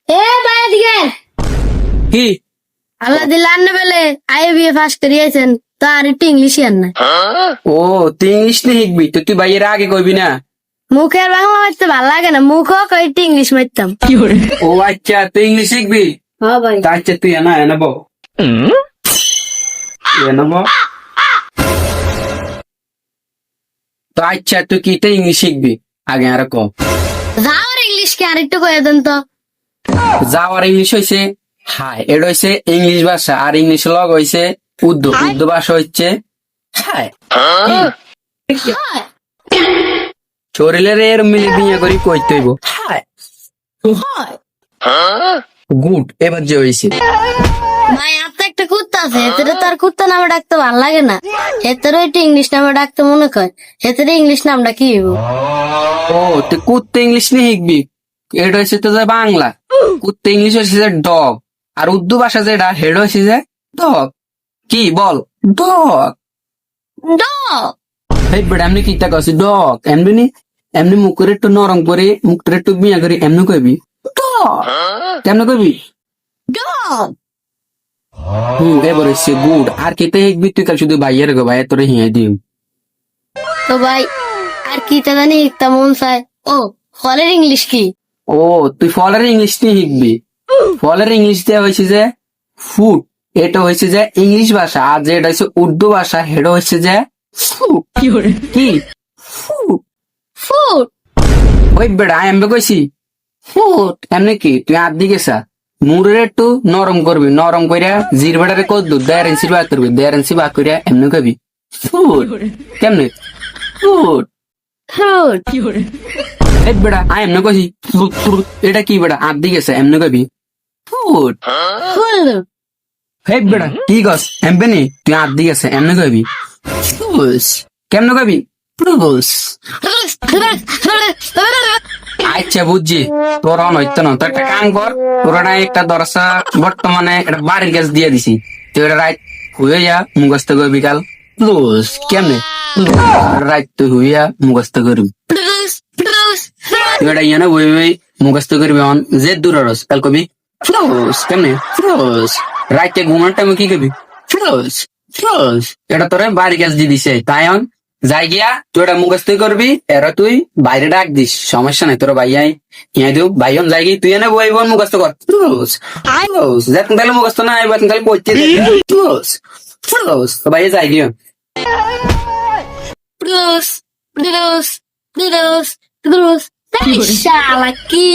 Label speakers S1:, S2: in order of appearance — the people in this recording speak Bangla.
S1: এ ভাই এদিকে
S2: কি
S1: আল্লাহ দিলে আন্নে বেলে আইবিএ পাস করিয়েছেন তো আর একটু ইংলিশই আর না
S2: ও তুই ইংলিশ নি শিখবি তো তুই বাইয়ের আগে কইবি না।
S1: মুখে আর বাংলা মারতে ভালো লাগে না মুখও একটু ইংলিশ মারতাম
S2: ও আচ্ছা তুই ইংলিশ শিখবি।
S1: হ্যাঁ ভাই
S2: তা আচ্ছা তুই এনা বল তো আচ্ছা তুই কিটা ইংলিশ শিখবি আগে আর কম
S1: যাওয়ার ইংলিশ কে আর একটু কয়ে দেন তো
S2: যাওয়ার ইংলিশ হয়েছে হাই, এটা হয়েছে ইংলিশ ভাষা, আর ইংলিশ লগ হয়েছে উর্দু, উর্দু ভাষা হচ্ছে হাই। শরীরের এর মিলে বিয়ে করি কইতে হইব হাই গুড। এবার যে হয়েছে
S1: ভাই আর তো একটা কুত্তা আছে এতে তো আর কুত্তা নামে ডাকতে ভালো লাগে না এতেরও একটু ইংলিশ নামে ডাকতে মনে কয় এতের ইংলিশ নামটা কি হইব
S2: ও তুই কুত্তে ইংলিশ নিয়ে শিখবি, এটা হচ্ছে তো যে বাংলা, কুত্তে ইংলিশ হচ্ছে যে ডগ, আর উর্দু ভাষা যেটা হেড হচ্ছে যে ডগ। কি বল ডগ।
S1: ডগ
S2: এই বেটা এমনি কিতা কছি ডগ, এমনি নি এমনি মুখ করে একটু নরম করে মুখটা একটু বিয়া করে এমনি কইবি ডগ, কেমন কইবি
S1: ডগ
S2: এবার হচ্ছে গুড। আর কেতে শিখবি তুই কাল শুধু ভাইয়ের গো ভাই তোরে হিয়াই দিম।
S1: তো ভাই আর কি তা জানি একটা মন চায় ও ফলের ইংলিশ কি
S2: ও তুই ফলের ইংলিশ নিয়ে শিখবি, ফলের ইংলিশ দেওয়া হয়েছে যে ফুড, এটা হয়েছে যে ইংলিশ ভাষা, আর যেটা হচ্ছে উর্দু ভাষা এটা হচ্ছে যে fruit। কি ফুড।
S1: ফুড
S2: ওই বেড়া আমি কইছি ফুড এমনি কি তুই আর দিকে সা মুড়ের একটু নরম করবি, নরম কইরা জির বেড়ারে কত দূর 1.5 ইঞ্চি বাক করবি, 1.5 ইঞ্চি বাক কইরা এমনি কবি ফুড। কেমনে ফুড।
S1: ফুড
S2: এই বেড়া আই এমনি কইছি fruit, এটা কি বেড়া আর দিকে সা এমনি কবি ফুড।
S1: ফুল
S2: হেই বেড়া কি গছ এমনি তুই আর দিকে সা এমনি কবি ফ্রুটস। কেমনে কবি ফ্রুটস। আচ্ছা বুঝছি তোর অনৈত্য না, তো একটা কাম কর, তোর একটা দরসা বর্তমানে একটা বাড়ির গ্যাস দিয়ে দিছি, তুই এটা রাইট হয়ে যা মুখস্থ করবি কাল প্লুস। কেমনে রাইট তুই হইয়া মুখস্থ করবি, তুই এটা ইয়ে না বই বই মুখস্থ করবি অন যে দূর রস কাল কবি ফ্লুস। কেমনে ফ্লুস। রাইটে ঘুমার টাইমে কি কবি ফ্লুস ফ্লুস। এটা তোরে বাড়ি গ্যাস দিয়ে দিছে তাই অন যাই গিয়া তুই এটা মুখস্থ করবি, এরা তুই বাইরে ডাক দিস, সমস্যা নাই, তোর ভাইয়াই ইয়া দিও ভাইয়ন যাই গিয়ে তুই এনে বই বোন মুখস্থ কর ফ্লুস ফ্লুস। যাক তাহলে মুখস্থ না এবার তাহলে পড়তে ফ্লুস ফ্লুস। তো ভাইয়া যাই গিয়া
S1: Bruce, Bruce, Bruce, Bruce. শালা কি